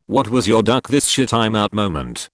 What was your duck this shit I'm out moment?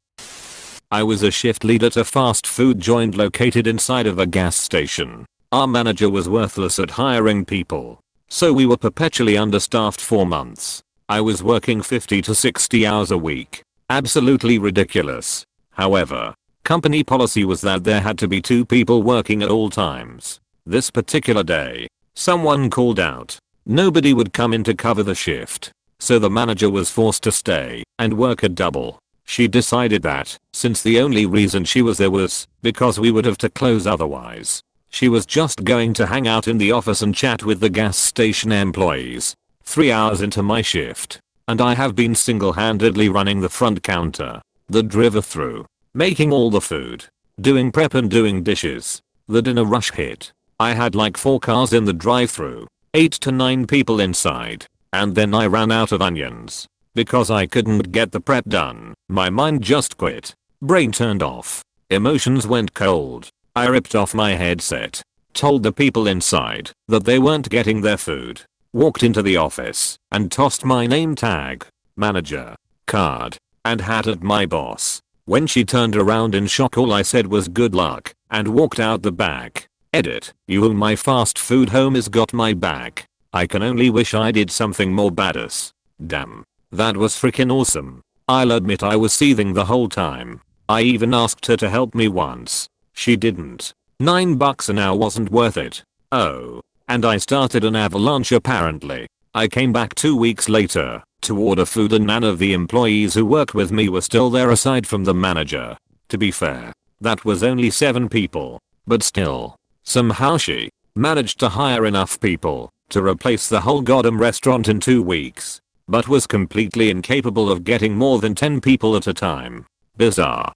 I was a shift lead at a fast food joint located inside of a gas station. Our manager was worthless at hiring people, so we were perpetually understaffed for months. I was working 50 to 60 hours a week. Absolutely ridiculous. However, company policy was that there had to be 2 people working at all times. This particular day, someone called out. Nobody would come in to cover the shift, so the manager was forced to stay and work a double. She decided that, since the only reason she was there was because we would have to close otherwise, she was just going to hang out in the office and chat with the gas station employees. 3 hours into my shift, and I have been single-handedly running the front counter, the drive-through, making all the food, doing prep and doing dishes. The dinner rush hit. I had like 4 cars in the drive-through, 8 to 9 people inside, and then I ran out of onions. Because I couldn't get the prep done, my mind just quit. Brain turned off. Emotions went cold. I ripped off my headset, told the people inside that they weren't getting their food, walked into the office and tossed my name tag, manager, card, and hat at my boss. When she turned around in shock, all I said was good luck and walked out the back. Edit, you own my fast food home has got my back. I can only wish I did something more badass. Damn. That was freaking awesome. I'll admit I was seething the whole time. I even asked her to help me once. She didn't. $9 an hour wasn't worth it. Oh. And I started an avalanche apparently. I came back 2 weeks later to order food and none of the employees who worked with me were still there aside from the manager. To be fair, that was only 7 people. But still. Somehow she managed to hire enough people to replace the whole goddamn restaurant in 2 weeks. But was completely incapable of getting more than 10 people at a time. Bizarre.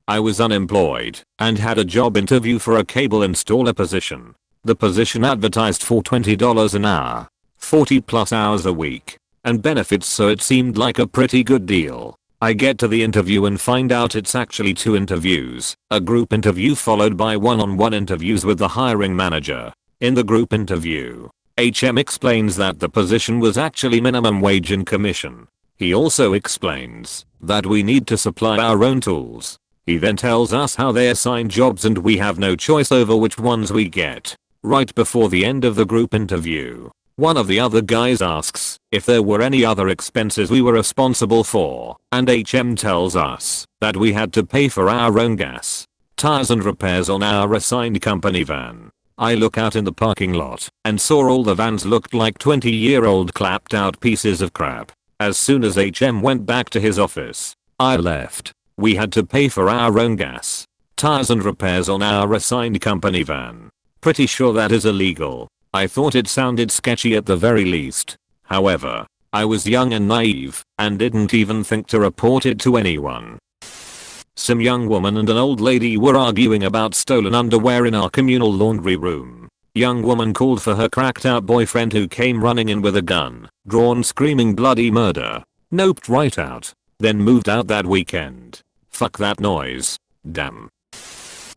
I was unemployed and had a job interview for a cable installer position. The position advertised for $20 an hour, 40 plus hours a week, and benefits, so it seemed like a pretty good deal. I get to the interview and find out it's actually 2 interviews, a group interview followed by one-on-one interviews with the hiring manager. In the group interview, HM explains that the position was actually minimum wage and commission. He also explains that we need to supply our own tools. He then tells us how they assign jobs and we have no choice over which ones we get. Right before the end of the group interview, one of the other guys asks if there were any other expenses we were responsible for, and HM tells us that we had to pay for our own gas, tires and repairs on our assigned company van. I look out in the parking lot and saw all the vans looked like 20-year-old clapped out pieces of crap. As soon as HM went back to his office, I left. We had to pay for our own gas, tires and repairs on our assigned company van. Pretty sure that is illegal. I thought it sounded sketchy at the very least. However, I was young and naive and didn't even think to report it to anyone. Some young woman and an old lady were arguing about stolen underwear in our communal laundry room. Young woman called for her cracked out boyfriend who came running in with a gun, drawn screaming bloody murder. Noped right out. Then moved out that weekend. Fuck that noise. Damn.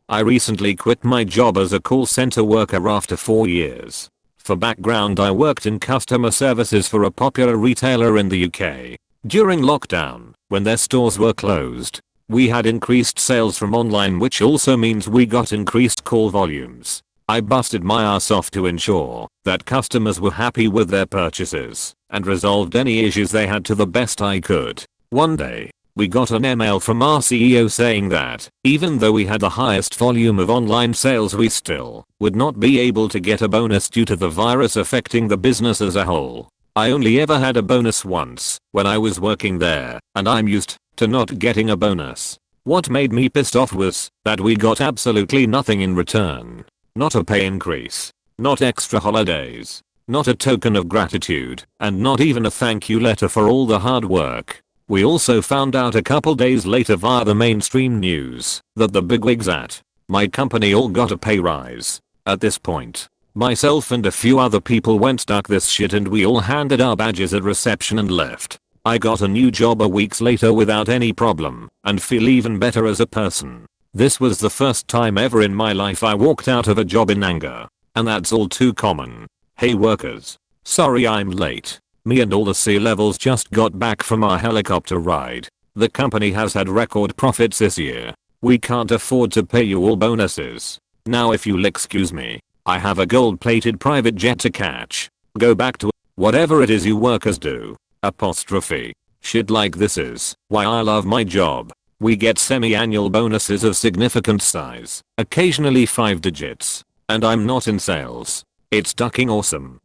I recently quit my job as a call center worker after 4 years. For background, I worked in customer services for a popular retailer in the UK. During lockdown, when their stores were closed, we had increased sales from online, which also means we got increased call volumes. I busted my ass off to ensure that customers were happy with their purchases and resolved any issues they had to the best I could. One day, we got an email from our CEO saying that even though we had the highest volume of online sales, we still would not be able to get a bonus due to the virus affecting the business as a whole. I only ever had a bonus once when I was working there, and I'm used to not getting a bonus. What made me pissed off was that we got absolutely nothing in return. Not a pay increase, not extra holidays, not a token of gratitude, and not even a thank you letter for all the hard work. We also found out a couple days later via the mainstream news that the bigwigs at my company all got a pay rise. At this point, myself and a few other people went duck this shit and we all handed our badges at reception and left. I got a new job a weeks later without any problem and feel even better as a person. This was the first time ever in my life I walked out of a job in anger. And that's all too common. Hey workers. Sorry I'm late. Me and all the C-levels just got back from our helicopter ride. The company has had record profits this year. We can't afford to pay you all bonuses. Now if you'll excuse me, I have a gold-plated private jet to catch. Go back to whatever it is you workers do. Apostrophe. Shit like this is why I love my job. We get semi-annual bonuses of significant size, occasionally 5 digits. And I'm not in sales. It's ducking awesome.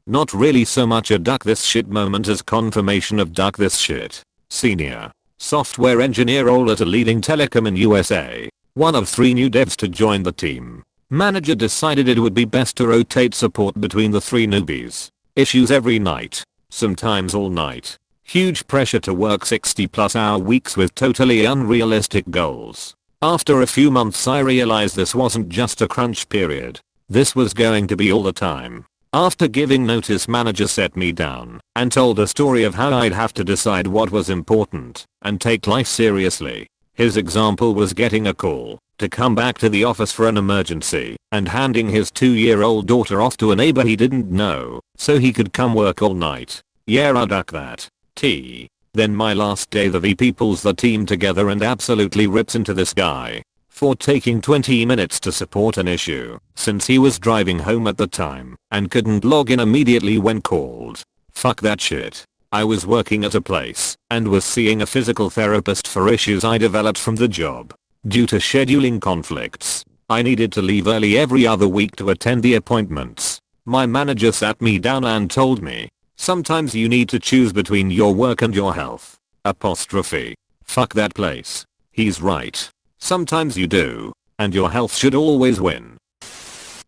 Not really so much a duck this shit moment as confirmation of duck this shit. Senior software engineer role at a leading telecom in USA. One of 3 new devs to join the team. Manager decided it would be best to rotate support between the 3 newbies. Issues every night. Sometimes all night. Huge pressure to work 60+ hour weeks with totally unrealistic goals. After a few months I realized this wasn't just a crunch period. This was going to be all the time. After giving notice, manager set me down and told a story of how I'd have to decide what was important and take life seriously. His example was getting a call to come back to the office for an emergency and handing his 2-year-old daughter off to a neighbor he didn't know so he could come work all night. Yeah, I duck that. Then my last day the VP pulls the team together and absolutely rips into this guy for taking 20 minutes to support an issue since he was driving home at the time and couldn't log in immediately when called. Fuck that shit. I was working at a place and was seeing a physical therapist for issues I developed from the job. Due to scheduling conflicts, I needed to leave early every other week to attend the appointments. My manager sat me down and told me, sometimes you need to choose between your work and your health. Apostrophe. Fuck that place. He's right. Sometimes you do, and your health should always win.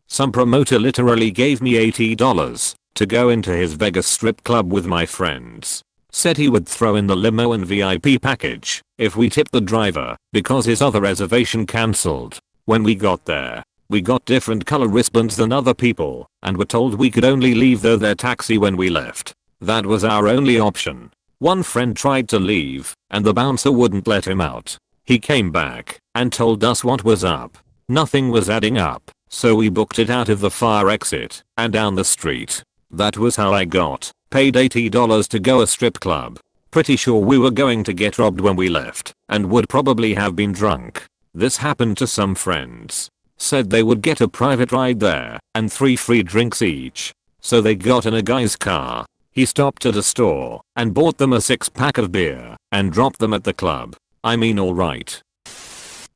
Some promoter literally gave me $80 to go into his Vegas strip club with my friends. Said he would throw in the limo and VIP package if we tipped the driver because his other reservation cancelled. When we got there, we got different color wristbands than other people and were told we could only leave their taxi when we left. That was our only option. One friend tried to leave and the bouncer wouldn't let him out. He came back and told us what was up. Nothing was adding up, so we booked it out of the fire exit and down the street. That was how I got paid $80 to go a strip club. Pretty sure we were going to get robbed when we left and would probably have been drunk. This happened to some friends. Said they would get a private ride there and 3 free drinks each. So they got in a guy's car. He stopped at a store and bought them a 6-pack of beer and dropped them at the club. I mean, alright.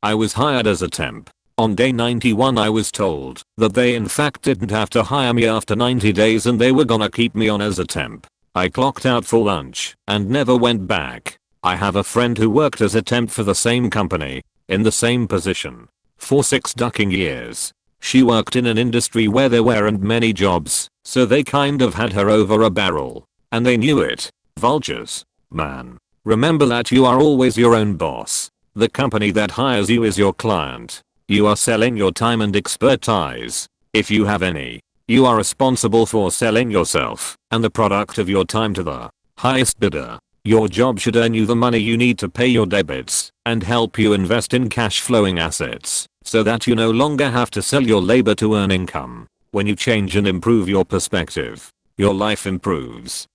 I was hired as a temp. On day 91 I was told that they in fact didn't have to hire me after 90 days and they were gonna keep me on as a temp. I clocked out for lunch and never went back. I have a friend who worked as a temp for the same company, in the same position, for 6 ducking years. She worked in an industry where there weren't many jobs, so they kind of had her over a barrel. And they knew it. Vultures. Man. Remember that you are always your own boss. The company that hires you is your client. You are selling your time and expertise, if you have any. You are responsible for selling yourself and the product of your time to the highest bidder. Your job should earn you the money you need to pay your debits and help you invest in cash flowing assets so that you no longer have to sell your labor to earn income. When you change and improve your perspective, your life improves.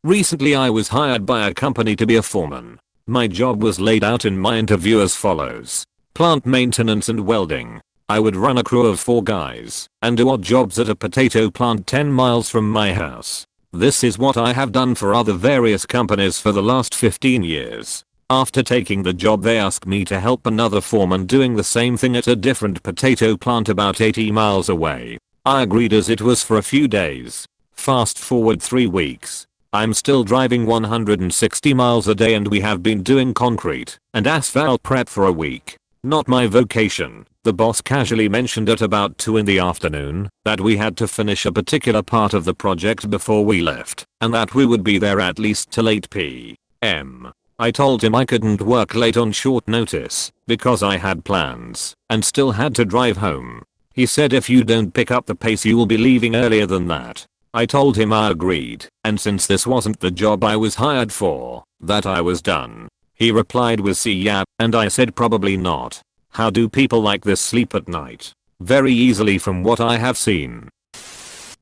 Recently I was hired by a company to be a foreman. My job was laid out in my interview as follows. Plant maintenance and welding. I would run a crew of 4 guys and do odd jobs at a potato plant 10 miles from my house. This is what I have done for other various companies for the last 15 years. After taking the job they asked me to help another foreman doing the same thing at a different potato plant about 80 miles away. I agreed as it was for a few days. Fast forward 3 weeks. I'm still driving 160 miles a day and we have been doing concrete and asphalt prep for a week. Not my vocation. The boss casually mentioned at about 2 in the afternoon that we had to finish a particular part of the project before we left and that we would be there at least till 8 p.m. I told him I couldn't work late on short notice because I had plans and still had to drive home. He said if you don't pick up the pace you will be leaving earlier than that. I told him I agreed, and since this wasn't the job I was hired for, that I was done. He replied with "see ya," and I said probably not. How do people like this sleep at night? Very easily from what I have seen.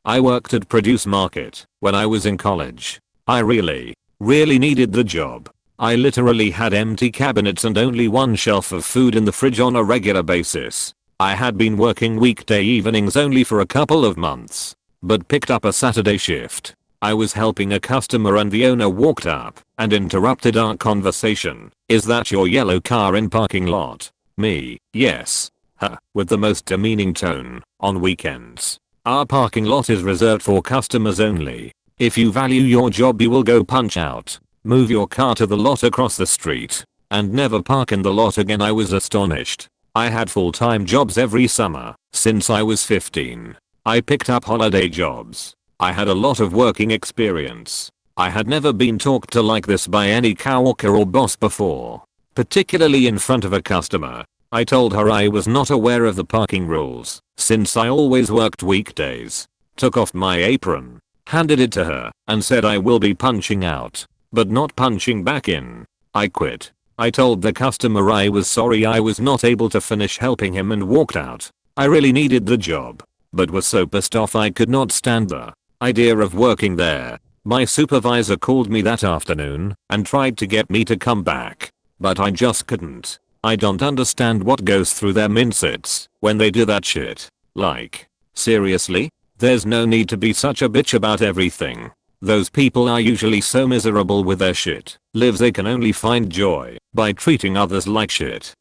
I worked at Produce Market when I was in college. I really needed the job. I literally had empty cabinets and only one shelf of food in the fridge on a regular basis. I had been working weekday evenings only for a couple of months, but picked up a Saturday shift. I was helping a customer and the owner walked up and interrupted our conversation. "Is that your yellow car in parking lot?" Me, "Yes." Her, with the most demeaning tone, "On weekends. Our parking lot is reserved for customers only. If you value your job you will go punch out. Move your car to the lot across the street and never park in the lot again." I was astonished. I had full-time jobs every summer since I was 15. I picked up holiday jobs. I had a lot of working experience. I had never been talked to like this by any coworker or boss before, particularly in front of a customer. I told her I was not aware of the parking rules since I always worked weekdays. Took off my apron, handed it to her, and said I will be punching out, but not punching back in. I quit. I told the customer I was sorry I was not able to finish helping him and walked out. I really needed the job, but was so pissed off I could not stand the idea of working there. My supervisor called me that afternoon and tried to get me to come back, but I just couldn't. I don't understand what goes through their mindsets when they do that shit. Like, seriously? There's no need to be such a bitch about everything. Those people are usually so miserable with their shit lives they can only find joy by treating others like shit.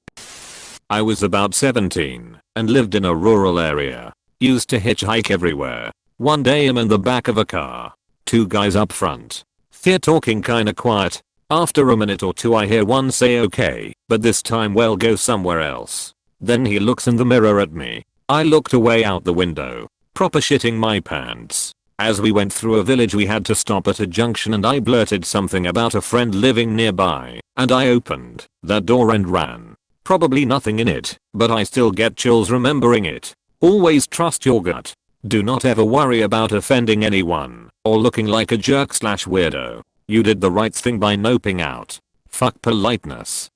I was about 17 and lived in a rural area. Used to hitchhike everywhere. One day I'm in the back of a car. Two guys up front. They're talking kinda quiet. After a minute or two I hear one say okay, but this time we'll go somewhere else. Then he looks in the mirror at me. I looked away out the window. Proper shitting my pants. As we went through a village we had to stop at a junction and I blurted something about a friend living nearby, and I opened that door and ran. Probably nothing in it, but I still get chills remembering it. Always trust your gut. Do not ever worry about offending anyone or looking like a jerk/weirdo. You did the right thing by noping out. Fuck politeness.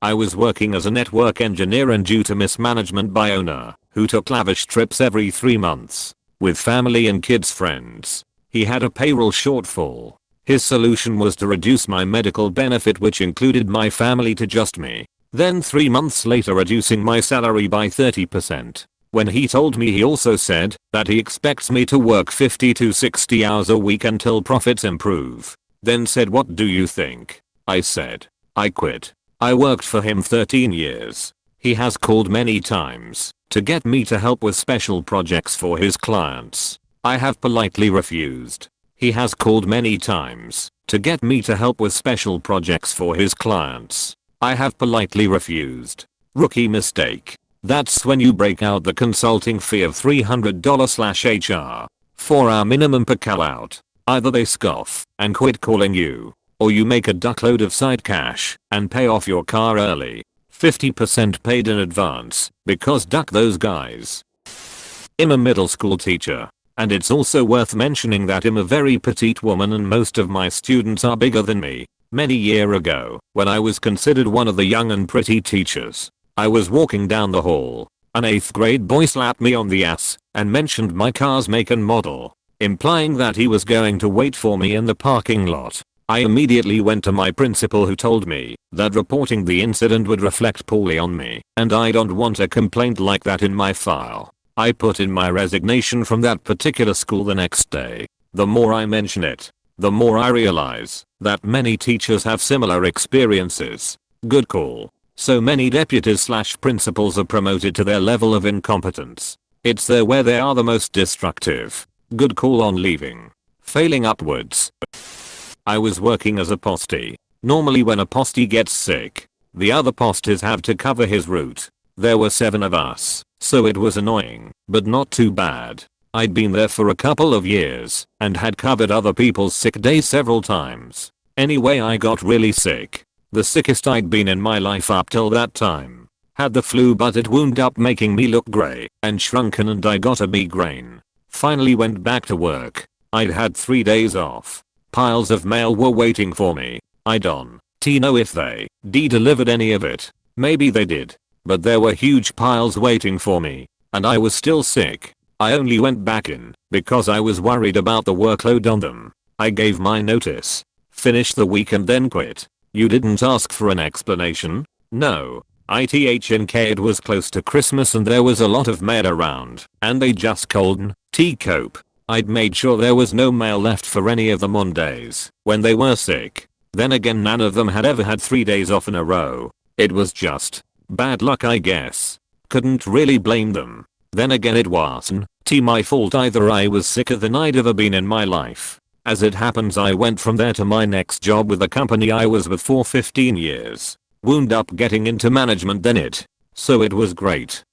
I was working as a network engineer and due to mismanagement by owner, who took lavish trips every 3 months with family and kids friends, he had a payroll shortfall. His solution was to reduce my medical benefit, which included my family, to just me. Then 3 months later reducing my salary by 30%. When he told me, he also said that he expects me to work 50 to 60 hours a week until profits improve. Then said, "What do you think?" I said, "I quit." I worked for him 13 years. He has called many times to get me to help with special projects for his clients. I have politely refused. He has called many times to get me to help with special projects for his clients. I have politely refused. Rookie mistake. That's when you break out the consulting fee of $300/HR. 4-hour minimum per call out. Either they scoff and quit calling you, or you make a duckload of side cash and pay off your car early. 50% paid in advance, because duck those guys. I'm a middle school teacher, and it's also worth mentioning that I'm a very petite woman and most of my students are bigger than me. Many years ago, when I was considered one of the young and pretty teachers, I was walking down the hall. An 8th grade boy slapped me on the ass and mentioned my car's make and model, implying that he was going to wait for me in the parking lot. I immediately went to my principal, who told me that reporting the incident would reflect poorly on me, and I don't want a complaint like that in my file. I put in my resignation from that particular school the next day. The more I mention it, the more I realize that many teachers have similar experiences. Good call. So many deputies/principals are promoted to their level of incompetence. It's there where they are the most destructive. Good call on leaving. Failing upwards. I was working as a postie. Normally when a postie gets sick, the other posties have to cover his route. There were 7 of us, so it was annoying, but not too bad. I'd been there for a couple of years and had covered other people's sick days several times. Anyway, I got really sick. The sickest I'd been in my life up till that time. Had the flu, but it wound up making me look grey and shrunken and I got a migraine. Finally went back to work. I'd had 3 days off. Piles of mail were waiting for me. I don't know if they delivered any of it. Maybe they did. But there were huge piles waiting for me. And I was still sick. I only went back in because I was worried about the workload on them. I gave my notice, finished the week and then quit. You didn't ask for an explanation? No. It was close to Christmas and there was a lot of mail around, and they just called T-Cope. I'd made sure there was no mail left for any of them on days when they were sick. Then again, none of them had ever had 3 days off in a row. It was just bad luck, I guess. Couldn't really blame them. Then again, it wasn't my fault either. I was sicker than I'd ever been in my life. As it happens, I went from there to my next job with the company I was with for 15 years. Wound up getting into management then so it was great.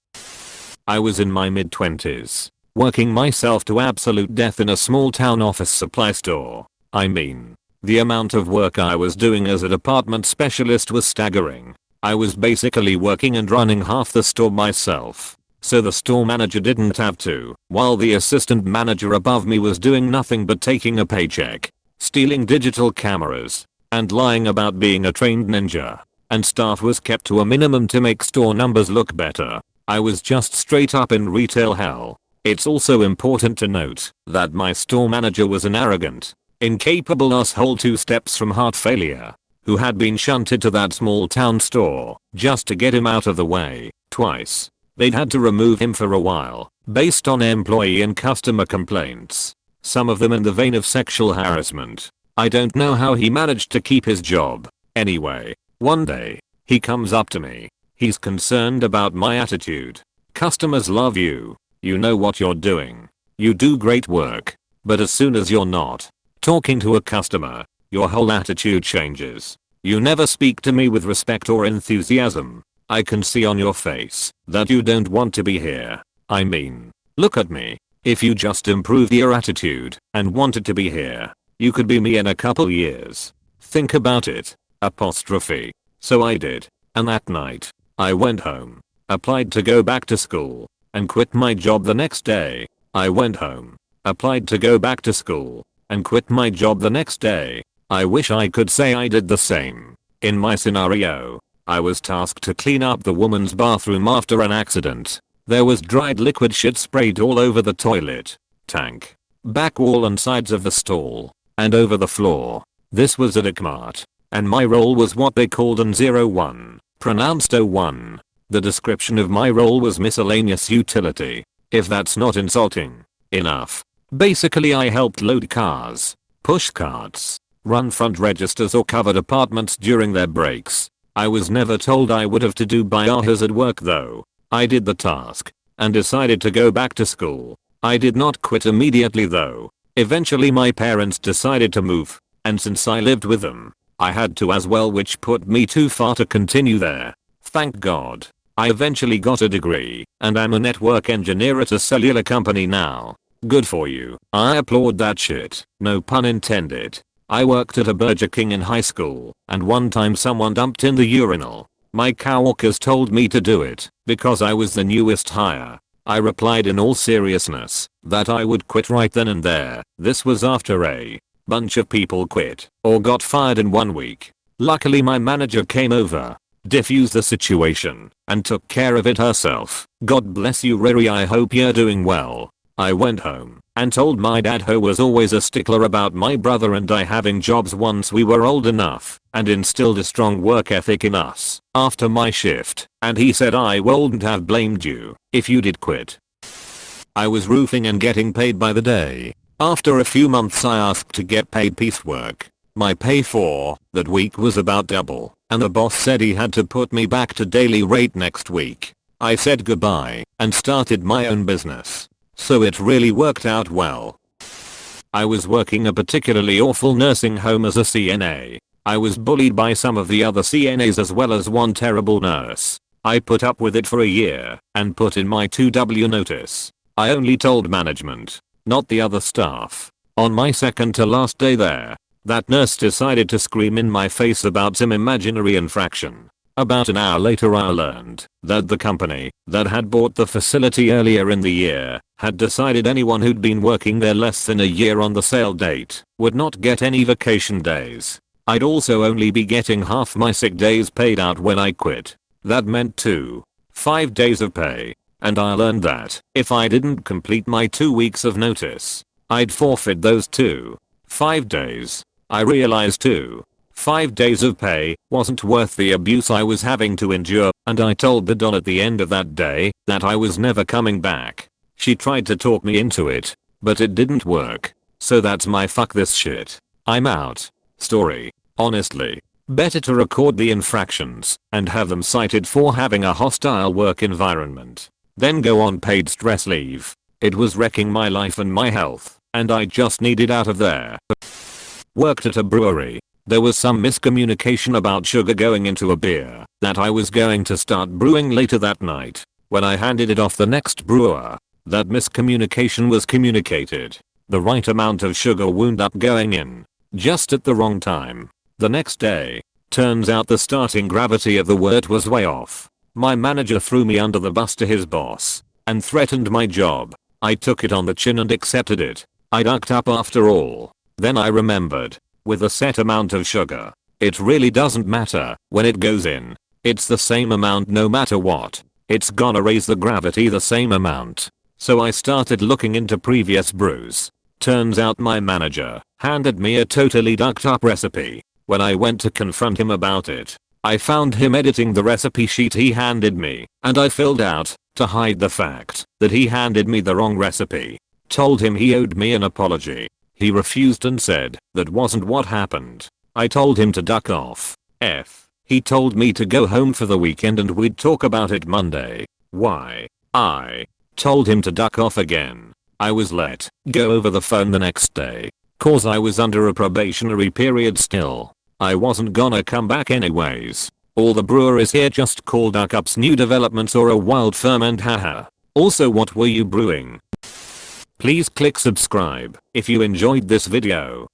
I was in my mid-20s, working myself to absolute death in a small town office supply store. I mean, the amount of work I was doing as a department specialist was staggering. I was basically working and running half the store myself, so the store manager didn't have to, while the assistant manager above me was doing nothing but taking a paycheck, stealing digital cameras, and lying about being a trained ninja. And staff was kept to a minimum to make store numbers look better. I was just straight up in retail hell. It's also important to note that my store manager was an arrogant, incapable asshole 2 steps from heart failure, who had been shunted to that small town store just to get him out of the way twice. They'd had to remove him for a while based on employee and customer complaints, some of them in the vein of sexual harassment. I don't know how he managed to keep his job. Anyway, one day, he comes up to me. He's concerned about my attitude. Customers love you. You know what you're doing. You do great work. But as soon as you're not talking to a customer, your whole attitude changes. You never speak to me with respect or enthusiasm. I can see on your face that you don't want to be here. I mean, look at me. If you just improved your attitude and wanted to be here, you could be me in a couple years. Think about it. Apostrophe. So I did. And that night, I went home, applied to go back to school, and quit my job the next day. I went home, applied to go back to school, and quit my job the next day. I wish I could say I did the same. In my scenario, I was tasked to clean up the woman's bathroom after an accident. There was dried liquid shit sprayed all over the toilet tank, back wall and sides of the stall, and over the floor. This was a Mart, and my role was what they called an 01, pronounced 01. The description of my role was miscellaneous utility, if that's not insulting enough. Basically, I helped load cars, push carts, run front registers or cover departments during their breaks. I was never told I would have to do biohazard work though. I did the task and decided to go back to school. I did not quit immediately though. Eventually my parents decided to move, and since I lived with them, I had to as well, which put me too far to continue there. Thank God. I eventually got a degree, and I'm a network engineer at a cellular company now. Good for you. I applaud that shit. No pun intended. I worked at a Burger King in high school, and one time someone dumped in the urinal. My coworkers told me to do it because I was the newest hire. I replied in all seriousness that I would quit right then and there. This was after a bunch of people quit or got fired in 1 week. Luckily my manager came over, diffused the situation, and took care of it herself. God bless you Riri, I hope you're doing well. I went home and told my dad, who was always a stickler about my brother and I having jobs once we were old enough, and instilled a strong work ethic in us after my shift, and he said I wouldn't have blamed you if you did quit. I was roofing and getting paid by the day. After a few months I asked to get paid piecework. My pay for that week was about double, and the boss said he had to put me back to daily rate next week. I said goodbye and started my own business. So it really worked out well. I was working a particularly awful nursing home as a CNA. I was bullied by some of the other CNAs as well as one terrible nurse. I put up with it for a year and put in my 2W notice. I only told management, not the other staff. On my second to last day there, that nurse decided to scream in my face about some imaginary infraction. About an hour later I learned that the company that had bought the facility earlier in the year had decided anyone who'd been working there less than a year on the sale date would not get any vacation days. I'd also only be getting half my sick days paid out when I quit. That meant 5 days of pay and I learned that if I didn't complete my 2 weeks of notice, I'd forfeit those 5 days. I realized 5 days of pay wasn't worth the abuse I was having to endure, and I told the doll at the end of that day that I was never coming back. She tried to talk me into it, but it didn't work. So that's my fuck this shit, I'm out story. Honestly, better to record the infractions and have them cited for having a hostile work environment, then go on paid stress leave. It was wrecking my life and my health, and I just needed out of there. Worked at a brewery. There was some miscommunication about sugar going into a beer that I was going to start brewing later that night. When I handed it off the next brewer, that miscommunication was communicated. The right amount of sugar wound up going in, just at the wrong time. The next day, turns out the starting gravity of the wort was way off. My manager threw me under the bus to his boss and threatened my job. I took it on the chin and accepted it. I ducked up after all. Then I remembered, with a set amount of sugar, it really doesn't matter when it goes in. It's the same amount no matter what. It's gonna raise the gravity the same amount. So I started looking into previous brews. Turns out my manager handed me a totally ducked up recipe. When I went to confront him about it, I found him editing the recipe sheet he handed me, and I filled out, to hide the fact that he handed me the wrong recipe. Told him he owed me an apology. He refused and said that wasn't what happened. I told him to duck off. He told me to go home for the weekend and we'd talk about it Monday. Why? I told him to duck off again. I was let go over the phone the next day, cause I was under a probationary period still. I wasn't gonna come back anyways. All the breweries here just call duck ups new developments or a wild ferment, haha. Also, what were you brewing? Please click subscribe if you enjoyed this video.